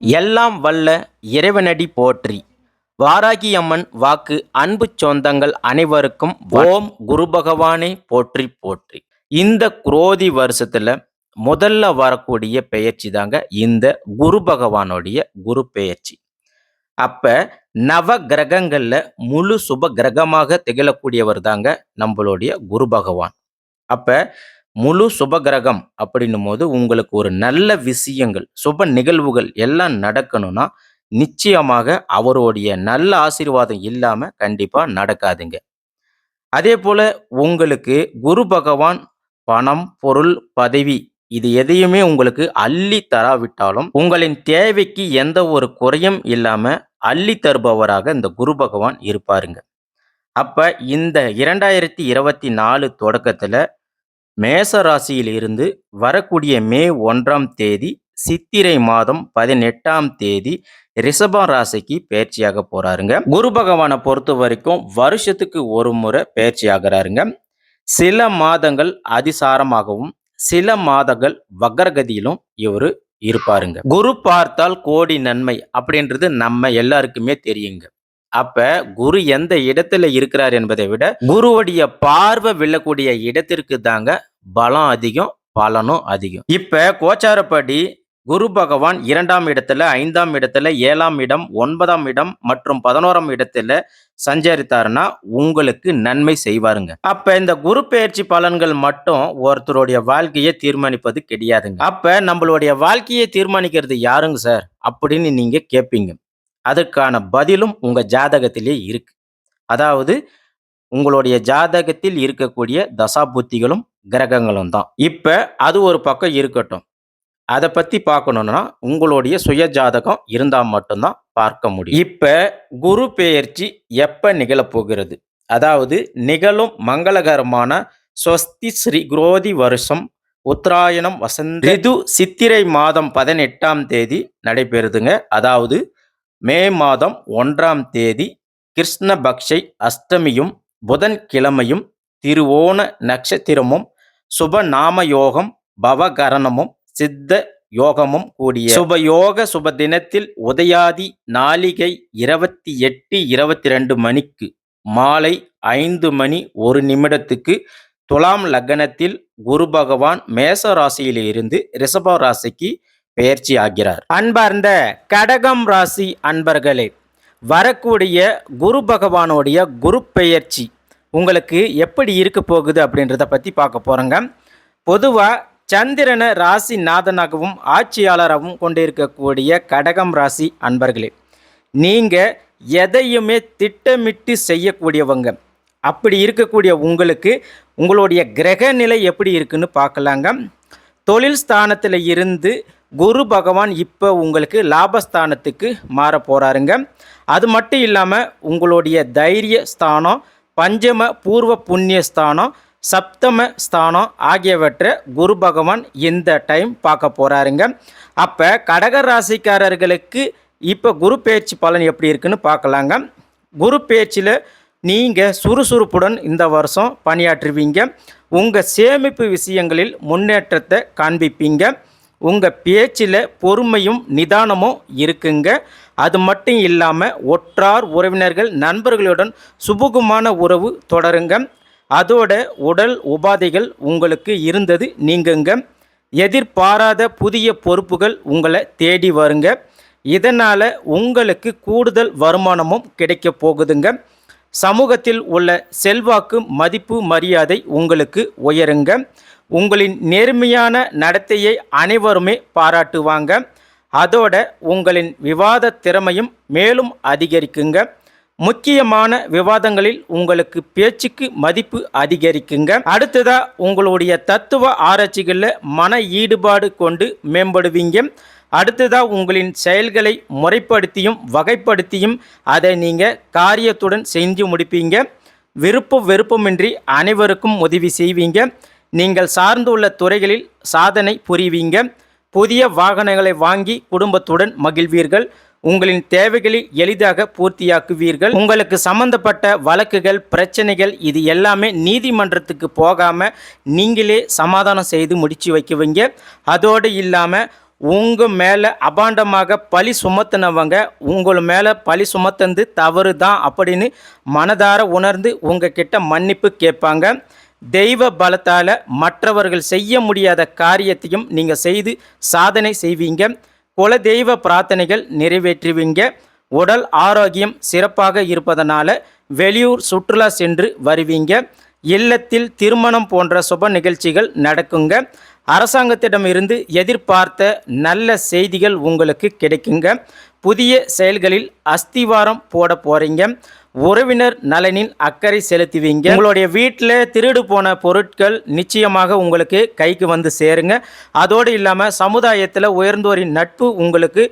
எல்லாம் வல்ல இறைவனடி போற்றி. வாராகி அம்மன் வாக்கு. அன்பு சொந்தங்கள் அனைவருக்கும் ஓம் குரு பகவானே போற்றி போற்றி. இந்த குரோதி வருஷத்துல முதல்ல வரக்கூடிய பெயர்ச்சி தாங்க இந்த குரு பகவானுடைய குரு பெயர்ச்சி. அப்ப நவ கிரகங்கள்ல முழு சுப கிரகமாக திகழக்கூடியவர் தாங்க நம்மளுடைய குரு பகவான். அப்ப முழு சுபகிரகம் அப்படின்னும் போது உங்களுக்கு ஒரு நல்ல விஷயங்கள் சுப நிகழ்வுகள் எல்லாம் நடக்கணும்னா நிச்சயமாக அவருடைய நல்ல ஆசீர்வாதம் இல்லாம கண்டிப்பா நடக்காதுங்க. அதே போல உங்களுக்கு குரு பகவான் பணம் பொருள் பதவி இது எதையுமே உங்களுக்கு அள்ளி தராவிட்டாலும் உங்களின் தேவைக்கு எந்த ஒரு குறையும் இல்லாம அள்ளி தருபவராக இந்த குரு பகவான் இருப்பாருங்க. அப்ப இந்த 2024 தொடக்கத்துல மேச ராசியில் இருந்து வரக்கூடிய மே 1ஆம் தேதி சித்திரை மாதம் 18ஆம் தேதி ரிஷப ராசிக்கு பயிற்சியாக போறாருங்க. குரு பகவானை பொறுத்த வரைக்கும் வருஷத்துக்கு ஒரு முறை பயிற்சி ஆகிறாருங்க. சில மாதங்கள் அதிசாரமாகவும் சில மாதங்கள் வக்ரகதியிலும் இவரு இருப்பாருங்க. குரு பார்த்தால் கோடி நன்மை அப்படின்றது நம்ம எல்லாருக்குமே தெரியுங்க. அப்ப குரு எந்த இடத்துல இருக்கிறார் என்பதை விட குருவுடைய பார்வை விழக்கூடிய இடத்திற்கு தாங்க பலம் அதிகம், பலனும் அதிகம். இப்ப கோச்சாரப்படி குரு பகவான் 2ஆம் இடத்துல 5ஆம் இடத்துல 7ஆம் இடம் 9ஆம் இடம் மற்றும் 11ஆம் இடத்துல சஞ்சரித்தாருன்னா உங்களுக்கு நன்மை செய்வாருங்க. அப்ப இந்த குரு பெயர்ச்சி பலன்கள் மட்டும் ஒருத்தருடைய வாழ்க்கையை தீர்மானிப்பது கிடையாதுங்க. அப்ப நம்மளுடைய வாழ்க்கையை தீர்மானிக்கிறது யாருங்க சார் அப்படின்னு நீங்க கேட்பீங்க. அதற்கான பதிலும் உங்க ஜாதகத்திலே இருக்கு. அதாவது உங்களுடைய ஜாதகத்தில் இருக்கக்கூடிய தசாபுத்திகளும் கிரகங்களும் தான். இப்ப அது ஒரு பக்கம் இருக்கட்டும். அதை பத்தி பார்க்கணும்னா உங்களுடைய சுய ஜாதகம் இருந்தால் மட்டும்தான் பார்க்க முடியும். இப்ப குரு பெயர்ச்சி எப்ப நிகழப்போகிறது? அதாவது நிகழும் மங்களகரமான ஸ்வஸ்தி ஸ்ரீ குரோதி வருஷம் உத்தராயணம் வசந்த ரிது சித்திரை மாதம் 18ஆம் தேதி நடைபெறுதுங்க. அதாவது மே மாதம் 1ஆம் தேதி கிருஷ்ணபக்ஷை அஷ்டமியும் புதன்கிழமையும் திருவோண நட்சத்திரமும் சுபநாம யோகம் பவகரணமும் சித்த யோகமும் கூடிய சுபயோக சுப தினத்தில் உதயாதி நாளிகை 28:22 மணிக்கு மாலை 5 மணி 1 நிமிடத்துக்கு துலாம் லக்னத்தில் குரு பகவான் மேச ராசியில் இருந்து ரிஷப ராசிக்கு பெயர்ச்சி ஆகிறார். அன்பார்ந்த கடகம் ராசி அன்பர்களே, வரக்கூடிய குரு பகவானுடைய குரு பெயர்ச்சி உங்களுக்கு எப்படி இருக்க போகுது அப்படின்றத பற்றி பார்க்க போகிறோங்க. பொதுவாக சந்திரனை ராசி நாதனாகவும் ஆட்சியாளராகவும் கொண்டிருக்கக்கூடிய கடகம் ராசி அன்பர்களே, நீங்கள் எதையுமே திட்டமிட்டு செய்யக்கூடியவங்க. அப்படி இருக்கக்கூடிய உங்களுக்கு உங்களுடைய கிரக நிலை எப்படி இருக்குன்னு பார்க்கலாங்க. தொழில் ஸ்தானத்தில் இருந்து குரு பகவான் இப்போ உங்களுக்கு லாபஸ்தானத்துக்கு மாற போகிறாருங்க. அது மட்டும் இல்லாமல் உங்களுடைய தைரிய ஸ்தானம், பஞ்சம பூர்வ புண்ணிய ஸ்தானம், சப்தம ஸ்தானம் ஆகியவற்றை குரு பகவான் இந்த டைம் பார்க்க போகிறாருங்க. அப்போ கடக ராசிக்காரர்களுக்கு இப்போ குரு பெயர்ச்சி பலன் எப்படி இருக்குன்னு பார்க்கலாங்க. குரு பெயர்ச்சியில் நீங்கள் சுறுசுறுப்புடன் இந்த வருஷம் பணியாற்றுவீங்க. உங்கள் சேமிப்பு விஷயங்களில் முன்னேற்றத்தை காண்பிப்பீங்க. உங்கள் பேச்சில் பொறுமையும் நிதானமும் இருக்குங்க. அது மட்டும் இல்லாமல் ஒற்றார் உறவினர்கள் நண்பர்களுடன் சுபகுமான உறவு தொடருங்க. அதோட உடல் உபாதைகள் உங்களுக்கு இருந்தது நீங்குங்க. எதிர்பாராத புதிய பொறுப்புகள் உங்களை தேடி வருங்க. இதனால் உங்களுக்கு கூடுதல் வருமானமும் கிடைக்க போகுதுங்க. சமூகத்தில் உள்ள செல்வாக்கு மதிப்பு மரியாதை உங்களுக்கு உயருங்க. உங்களின் நேர்மையான நடத்தையை அனைவருமே பாராட்டுவாங்க. அதோட உங்களின் விவாத திறமையும் மேலும் அதிகரிக்குங்க. முக்கியமான விவாதங்களில் உங்களுக்கு பேச்சுக்கு மதிப்பு அதிகரிக்குங்க. அடுத்ததா உங்களுடைய தத்துவ ஆராய்ச்சிகளில் மன ஈடுபாடு கொண்டு மேம்படுவீங்க. அடுத்ததா உங்களின் செயல்களை முறைப்படுத்தியும் வகைப்படுத்தியும் அதை நீங்கள் காரியத்துடன் செஞ்சு முடிப்பீங்க. வெறுப்பமின்றி அனைவருக்கும் உதவி செய்வீங்க. நீங்கள் சார்ந்துள்ள துறைகளில் சாதனை புரிவீங்க. புதிய வாகனங்களை வாங்கி குடும்பத்துடன் மகிழ்வீர்கள். உங்களின் தேவைகளை எளிதாக பூர்த்தியாக்குவீர்கள். உங்களுக்கு சம்பந்தப்பட்ட வழக்குகள் பிரச்சனைகள் இது எல்லாமே நீதிமன்றத்துக்கு போகாமல் நீங்களே சமாதானம் செய்து முடிச்சு வைக்குவீங்க. அதோடு இல்லாமல் உங்கள் மேலே அபாண்டமாக பழி சுமத்தினவங்க உங்கள் மேலே பழி சுமத்தந்து தவறு தான் அப்படின்னு மனதார உணர்ந்து உங்ககிட்ட மன்னிப்பு கேட்பாங்க. தெய்வ பலத்தால் மற்றவர்கள் செய்ய முடியாத காரியத்தையும் நீங்கள் செய்து சாதனை செய்வீங்க. குல தெய்வ பிரார்த்தனைகள் நிறைவேற்றுவீங்க. உடல் ஆரோக்கியம் சிறப்பாக இருப்பதனால வெளியூர் சுற்றுலா சென்று வருவீங்க. இல்லத்தில் திருமணம் போன்ற சுப நிகழ்ச்சிகள் நடக்குங்க. அரசாங்கத்திடமிருந்து எதிர்பார்த்த நல்ல செய்திகள் உங்களுக்கு கிடைக்குங்க. புதிய செயல்களில் அஸ்திவாரம் போட போகிறீங்க. உறவினர் நலனில் அக்கறை செலுத்துவீங்க. உங்களுடைய வீட்டில் திருடு போன பொருட்கள் நிச்சயமாக உங்களுக்கு கைக்கு வந்து சேருங்க. அதோடு இல்லாமல் சமுதாயத்தில் உயர்ந்தோரின் நட்பு உங்களுக்கு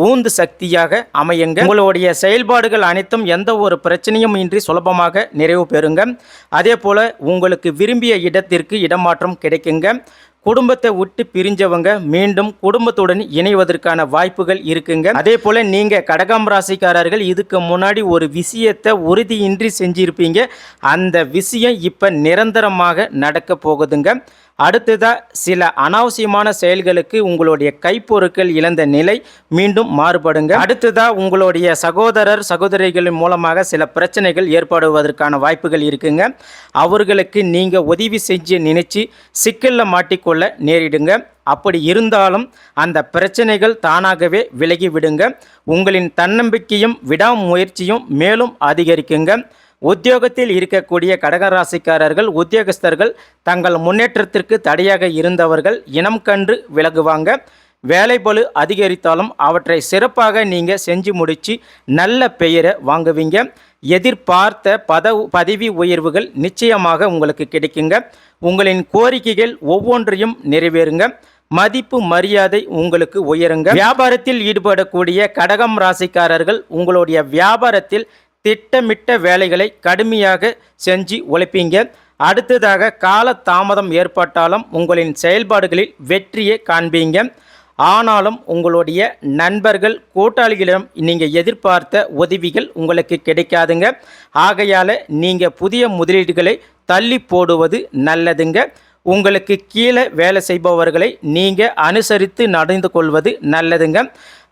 ஊந்து சக்தியாக அமையுங்க. உங்களுடைய செயல்பாடுகள் அனைத்தும் எந்த ஒரு பிரச்சனையும் இன்றி சுலபமாக நிறைவு பெறுங்க. அதே போல் உங்களுக்கு விரும்பிய இடத்திற்கு இடமாற்றம் கிடைக்குங்க. குடும்பத்தை விட்டு பிரிஞ்சவங்க மீண்டும் குடும்பத்துடன் இணைவதற்கான வாய்ப்புகள் இருக்குங்க. அதே போல் நீங்கள் கடகம் ராசிக்காரர்கள் இதுக்கு முன்னாடி ஒரு விஷயத்தை உறுதியின்றி செஞ்சிருப்பீங்க. அந்த விஷயம் இப்போ நிரந்தரமாக நடக்க போகுதுங்க. அடுத்ததாக சில அனாவசியமான செயல்களுக்கு உங்களுடைய கைப்பொருட்கள் இழந்த நிலை மீண்டும் மாறுபடுங்க. அடுத்ததாக உங்களுடைய சகோதரர் சகோதரிகளின் மூலமாக சில பிரச்சனைகள் ஏற்படுவதற்கான வாய்ப்புகள் இருக்குங்க. அவர்களுக்கு நீங்கள் உதவி செஞ்சு நினைச்சு சிக்கலில் மாட்டிக்கொள்ள நேரிடுங்க. அப்படி இருந்தாலும் அந்த பிரச்சனைகள் தானாகவே விலகி விடுங்க. உங்களின் தன்னம்பிக்கையும் விடாமுயற்சியும் மேலும் அதிகரிக்குங்க. உத்தியோகத்தில் இருக்கக்கூடிய கடகராசிக்காரர்கள் உத்தியோகஸ்தர்கள் தங்கள் முன்னேற்றத்திற்கு தடையாக இருந்தவர்கள் இனம் கண்டு விலகுவாங்க. வேலைப்பளு அதிகரித்தாலும் அவற்றை சிறப்பாக நீங்கள் செஞ்சு முடித்து நல்ல பெயரை வாங்குவீங்க. எதிர்பார்த்த பதவி உயர்வுகள் நிச்சயமாக உங்களுக்கு கிடைக்குங்க. உங்களின் கோரிக்கைகள் ஒவ்வொன்றையும் நிறைவேறுங்க. மதிப்பு மரியாதை உங்களுக்கு உயருங்க. வியாபாரத்தில் ஈடுபடக்கூடிய கடகம் ராசிக்காரர்கள் உங்களுடைய வியாபாரத்தில் திட்டமிட்ட வேலைகளை கடுமையாக செஞ்சு உழைப்பீங்க. அடுத்ததாக கால தாமதம் ஏற்பட்டாலும் உங்களின் செயல்பாடுகளில் வெற்றியை காண்பீங்க. ஆனாலும் உங்களுடைய நண்பர்கள் கூட்டாளிகளிடம் நீங்கள் எதிர்பார்த்த உதவிகள் உங்களுக்கு கிடைக்காதுங்க. ஆகையால் நீங்கள் புதிய முதலீடுகளை தள்ளி போடுவது நல்லதுங்க. உங்களுக்கு கீழே வேலை செய்பவர்களை நீங்கள் அனுசரித்து நடந்து கொள்வது நல்லதுங்க.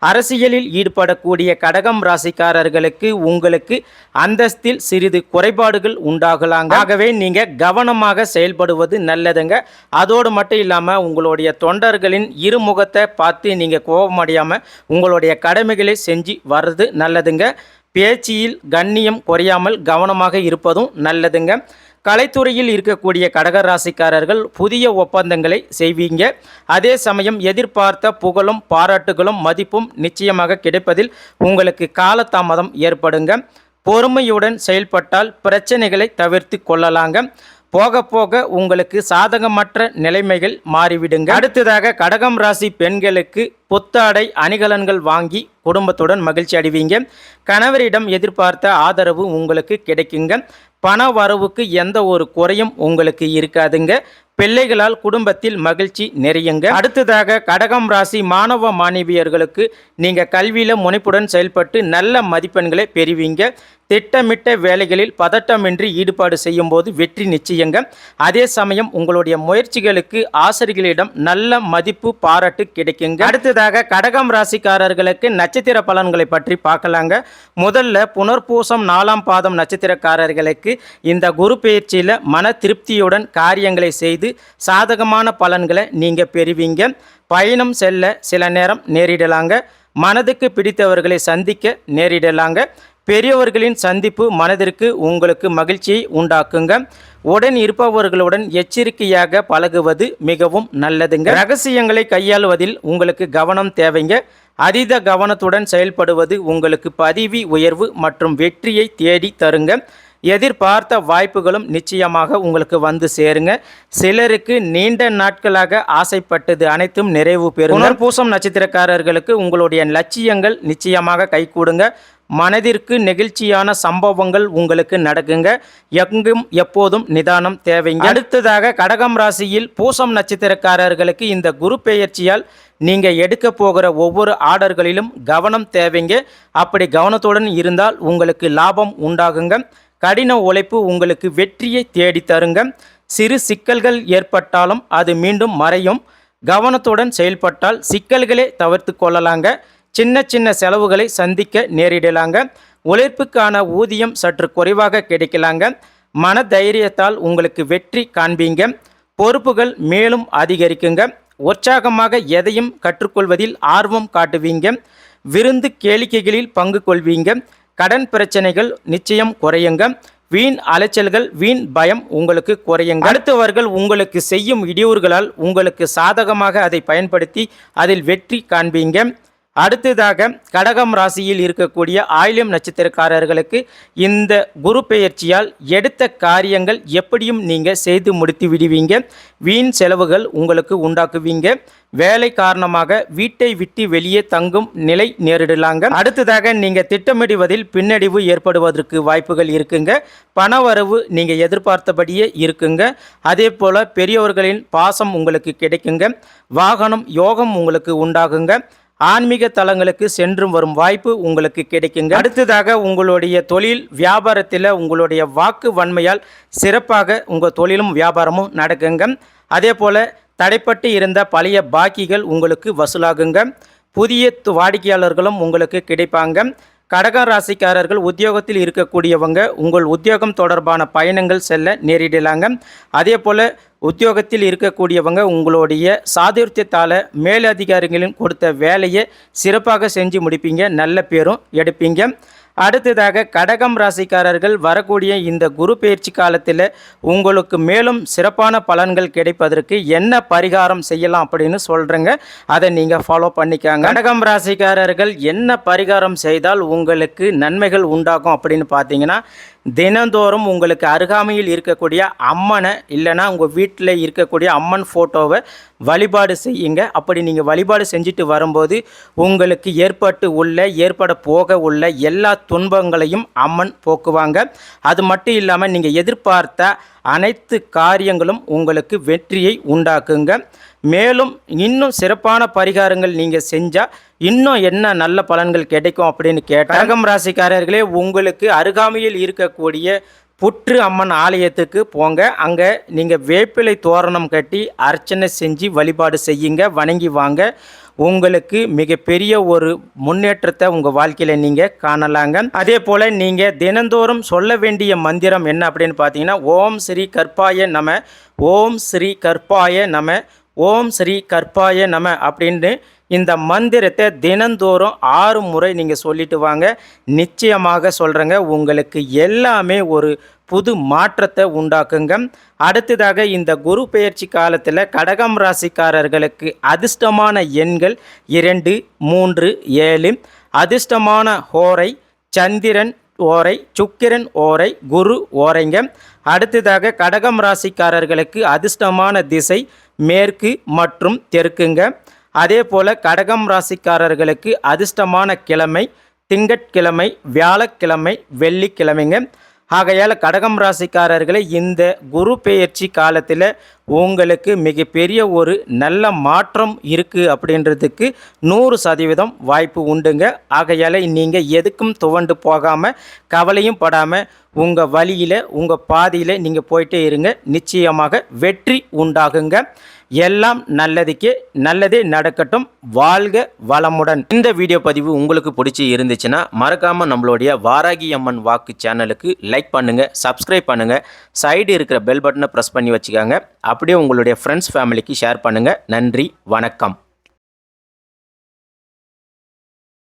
அரசியலில் ஈடுபடக்கூடிய கடகம் ராசிக்காரர்களுக்கு உங்களுக்கு அந்தஸ்தில் சிறிது குறைபாடுகள் உண்டாகலாங்க. ஆகவே நீங்கள் கவனமாக செயல்படுவது நல்லதுங்க. அதோடு மட்டும் இல்லாமல் உங்களுடைய தொண்டர்களின் இருமுகத்தை பார்த்து நீங்கள் கோபமடையாமல் உங்களுடைய கடமைகளை செஞ்சு வர்றது நல்லதுங்க. பேச்சில் கண்ணியம் குறையாமல் கவனமாக இருப்பதும் நல்லதுங்க. கலைத்துறையில் இருக்கக்கூடிய கடகராசிக்காரர்கள் புதிய ஒப்பந்தங்களை செய்வீங்க. அதே சமயம் எதிர்பார்த்த புகழும் பாராட்டுகளும் மதிப்பும் நிச்சயமாக கிடைப்பதில் உங்களுக்கு காலதாமதம் ஏற்படுங்க. பொறுமையுடன் செயல்பட்டால் பிரச்சனைகளை தவிர்த்து கொள்ளலாங்க. போக போக உங்களுக்கு சாதகமற்ற நிலைமைகள் மாறிவிடுங்க. அடுத்ததாக கடகம் ராசி பெண்களுக்கு புத்தாடை அணிகலன்கள் வாங்கி குடும்பத்துடன் மகிழ்ச்சி அடைவீங்க. கணவரிடம் எதிர்பார்த்த ஆதரவு உங்களுக்கு கிடைக்குங்க. பண வரவுக்கு எந்த ஒரு குறையும் உங்களுக்கு இருக்காதுங்க. பிள்ளைகளால் குடும்பத்தில் மகிழ்ச்சி நிறையுங்க. அடுத்ததாக கடகம் ராசி மாணவ மாணவியர்களுக்கு நீங்கள் கல்வியில் முனைப்புடன் செயல்பட்டு நல்ல மதிப்பெண்களை பெறுவீங்க. திட்டமிட்ட வேலைகளில் பதட்டமின்றி ஈடுபாடு செய்யும் போது வெற்றி நிச்சயங்க. அதே சமயம் உங்களுடைய முயற்சிகளுக்கு ஆசிரியர்களிடம் நல்ல மதிப்பு பாராட்டு கிடைக்குங்க. அடுத்ததாக கடகம் ராசிக்காரர்களுக்கு நட்சத்திர பலன்களை பற்றி பார்க்கலாங்க. முதல்ல புனர்பூசம் 4ஆம் பாதம் நட்சத்திரக்காரர்களுக்கு இந்த குரு பயிற்சியில் மன திருப்தியுடன் காரியங்களை செய்து சாதகமான பலன்களை நீங்கள் பெறுவீங்க. பயணம் செல்ல சில நேரம் நேரிடலாங்க. மனதுக்கு பிடித்தவர்களை சந்திக்க நேரிடலாங்க. பெரியவர்களின் சந்திப்பு மனதிற்கு உங்களுக்கு மகிழ்ச்சியை உண்டாக்குங்க. உடன் இருப்பவர்களுடன் எச்சரிக்கையாக பழகுவது மிகவும் நல்லதுங்க. ரகசியங்களை கையாளுவதில் உங்களுக்கு கவனம் தேவைங்க. அதீத கவனத்துடன் செயல்படுவது உங்களுக்கு பதவி உயர்வு மற்றும் வெற்றியை தேடி தருங்க. எதிர்பார்த்த வாய்ப்புகளும் நிச்சயமாக உங்களுக்கு வந்து சேருங்க. சிலருக்கு நீண்ட நாட்களாக ஆசைப்பட்டது அனைத்தும் நிறைவு பெறும். புனர்பூசம் நட்சத்திரக்காரர்களுக்கு உங்களுடைய லட்சியங்கள் நிச்சயமாக கைகூடுங்க. மனதிற்கு நெகிழ்ச்சியான சம்பவங்கள் உங்களுக்கு நடக்குங்க. எங்கும் எப்போதும் நிதானம் தேவைங்க. அடுத்ததாக கடகம் ராசியில் பூசம் நட்சத்திரக்காரர்களுக்கு இந்த குரு பெயர்ச்சியால் நீங்கள் எடுக்க போகிற ஒவ்வொரு ஆர்டர்களிலும் கவனம் தேவைங்க. அப்படி கவனத்துடன் இருந்தால் உங்களுக்கு லாபம் உண்டாகுங்க. கடின உழைப்பு உங்களுக்கு வெற்றியை தேடி தருங்க. சிறு சிக்கல்கள் ஏற்பட்டாலும் அது மீண்டும் மறையும். கவனத்துடன் செயல்பட்டால் சிக்கல்களை தவிர்த்து கொள்ளலாங்க. சின்ன சின்ன செலவுகளை சந்திக்க நேரிடலாங்க. உழைப்புக்கான ஊதியம் சற்று குறைவாக கிடைக்கலாங்க. மன தைரியத்தால் உங்களுக்கு வெற்றி காண்பீங்க. பொறுப்புகள் மேலும் அதிகரிக்குங்க. உற்சாகமாக எதையும் கற்றுக்கொள்வதில் ஆர்வம் காட்டுவீங்க. விருந்து கேளிக்கைகளில் பங்கு கொள்வீங்க. கடன் பிரச்சனைகள் நிச்சயம் குறையுங்க. வீண் அலைச்சல்கள் வீண் பயம் உங்களுக்கு குறையுங்க. அடுத்தவர்கள் உங்களுக்கு செய்யும் இடையூறுகளால் உங்களுக்கு சாதகமாக அதை பயன்படுத்தி அதில் வெற்றி காண்பீங்க. அடுத்ததாக கடகம் ராசியில் இருக்கக்கூடிய ஆயில்யம் நட்சத்திரக்காரர்களுக்கு இந்த குரு பெயர்ச்சியால் எடுத்த காரியங்கள் எப்படியும் நீங்கள் செய்து முடித்து விடுவீங்க. வீண் செலவுகள் உங்களுக்கு உண்டாக்குவீங்க. வேலை காரணமாக வீட்டை விட்டு வெளியே தங்கும் நிலை நேரிடலாங்க. அடுத்ததாக நீங்கள் திட்டமிடுவதில் பின்னடைவு ஏற்படுவதற்கு வாய்ப்புகள் இருக்குங்க. பணவரவு நீங்கள் எதிர்பார்த்தபடியே இருக்குங்க. அதே போல் பெரியவர்களின் பாசம் உங்களுக்கு கிடைக்குங்க. வாகனம் யோகம் உங்களுக்கு உண்டாகுங்க. ஆன்மீக தலங்களுக்கு சென்று வரும் வாய்ப்பு உங்களுக்கு கிடைக்குங்க. அடுத்ததாக உங்களுடைய தொழில் வியாபாரத்தில் உங்களுடைய வாக்கு வன்மையால் சிறப்பாக உங்கள் தொழிலும் வியாபாரமும் நடக்குங்க. அதே போல் தடைப்பட்டு இருந்த பழைய பாக்கிகள் உங்களுக்கு வசூலாகுங்க. புதிய வாடிக்கையாளர்களும் உங்களுக்கு கிடைப்பாங்க. கடக ராசிக்காரர்கள் உத்தியோகத்தில் இருக்கக்கூடியவங்க உங்கள் உத்தியோகம் தொடர்பான பயணங்கள் செல்ல நேரிடலாங்க. அதே போல் உத்தியோகத்தில் இருக்கக்கூடியவங்க உங்களுடைய சாதுர்த்தியத்தால் மேலதிகாரிகளின் கொடுத்த வேலையை சிறப்பாக செஞ்சு முடிப்பீங்க. நல்ல பேரும் எடுப்பீங்க. அடுத்ததாக கடகம் ராசிக்காரர்கள் வரக்கூடிய இந்த குரு பயிற்சி காலத்தில் உங்களுக்கு மேலும் சிறப்பான பலன்கள் கிடைப்பதற்கு என்ன பரிகாரம் செய்யலாம் அப்படின்னு சொல்கிறேங்க. அதை நீங்கள் ஃபாலோ பண்ணிக்காங்க. கடகம் ராசிக்காரர்கள் என்ன பரிகாரம் செய்தால் உங்களுக்கு நன்மைகள் உண்டாகும் அப்படின்னு பார்த்தீங்கன்னா, தினந்தோறும் உங்களுக்கு அருகாமையில் இருக்கக்கூடிய அம்மனை இல்லைனா உங்கள் வீட்டில் இருக்கக்கூடிய அம்மன் ஃபோட்டோவை வழிபாடு செய்யுங்க. அப்படி நீங்கள் வழிபாடு செஞ்சுட்டு வரும்போது உங்களுக்கு ஏற்பட போக உள்ள எல்லா துன்பங்களையும் அம்மன் போக்குவாங்க. அது மட்டும் இல்லாமல் நீங்கள் எதிர்பார்த்த அனைத்து காரியங்களும் உங்களுக்கு வெற்றியை உண்டாக்குங்க. மேலும் இன்னும் சிறப்பான பரிகாரங்கள் நீங்கள் செஞ்சால் இன்னும் என்ன நல்ல பலன்கள் கிடைக்கும் அப்படின்னு கேட்டால், கடகம் ராசிக்காரர்களே உங்களுக்கு அருகாமையில் இருக்கக்கூடிய புற்று அம்மன் ஆலயத்துக்கு போங்க. அங்கே நீங்கள் வேப்பிலை தோரணம் கட்டி அர்ச்சனை செஞ்சு வழிபாடு செய்யுங்க. வணங்கி வாங்க. உங்களுக்கு மிகப்பெரிய ஒரு முன்னேற்றத்தை உங்கள் வாழ்க்கையில் நீங்கள் காணலாங்க. அதே போல் நீங்கள் தினந்தோறும் சொல்ல வேண்டிய மந்திரம் என்ன அப்படின்னு பார்த்தீங்கன்னா, ஓம் ஸ்ரீ கற்பாய நம, ஓம் ஸ்ரீ கற்பாய நம, ஓம் ஸ்ரீ கற்பாய நம அப்படின்னு இந்த மந்திரத்தை தினந்தோறும் 6 முறை நீங்கள் சொல்லிட்டு வாங்க. நிச்சயமாக சொல்கிறேங்க, உங்களுக்கு எல்லாமே ஒரு புது மாற்றத்தை உண்டாக்குங்க. அடுத்ததாக இந்த குரு பெயர்ச்சி காலத்தில் கடகம் ராசிக்காரர்களுக்கு அதிர்ஷ்டமான எண்கள் 2, 3, 7. அதிர்ஷ்டமான ஹோரை சந்திரன் ஓரை, சுக்கிரன் ஓரை, குரு ஓரைங்க. அடுத்ததாக கடகம் ராசிக்காரர்களுக்கு அதிர்ஷ்டமான திசை மேற்கு மற்றும் தெற்குங்க. அதே போல் கடகம் ராசிக்காரர்களுக்கு அதிர்ஷ்டமான கிழமை திங்கட்கிழமை, வியாழக்கிழமை, வெள்ளிக்கிழமைங்க. ஆகையால் கடகம் ராசிக்காரர்களை இந்த குரு பெயர்ச்சி காலத்தில் உங்களுக்கு மிகப்பெரிய ஒரு நல்ல மாற்றம் இருக்குது அப்படின்றதுக்கு 100% வாய்ப்பு உண்டுங்க. ஆகையால் நீங்கள் எதுக்கும் துவண்டு போகாமல் கவலையும் படாமல் உங்கள் வழியில் உங்கள் பாதையில் நீங்கள் போயிட்டே இருங்க. நிச்சயமாக வெற்றி உண்டாகுங்க. எல்லாம் நல்லதே நடக்கட்டும். வாழ்க வளமுடன். இந்த வீடியோ பதிவு உங்களுக்கு பிடிச்சி இருந்துச்சுன்னா மறக்காமல் நம்மளுடைய வாராகி அம்மன் வாக்கு சேனலுக்கு லைக் பண்ணுங்கள், சப்ஸ்கிரைப் பண்ணுங்கள், சைடு இருக்கிற பெல் பட்டனை ப்ரெஸ் பண்ணி வச்சுக்காங்க. அப்படியே உங்களுடைய ஃப்ரெண்ட்ஸ் ஃபேமிலிக்கு ஷேர் பண்ணுங்கள். நன்றி, வணக்கம்.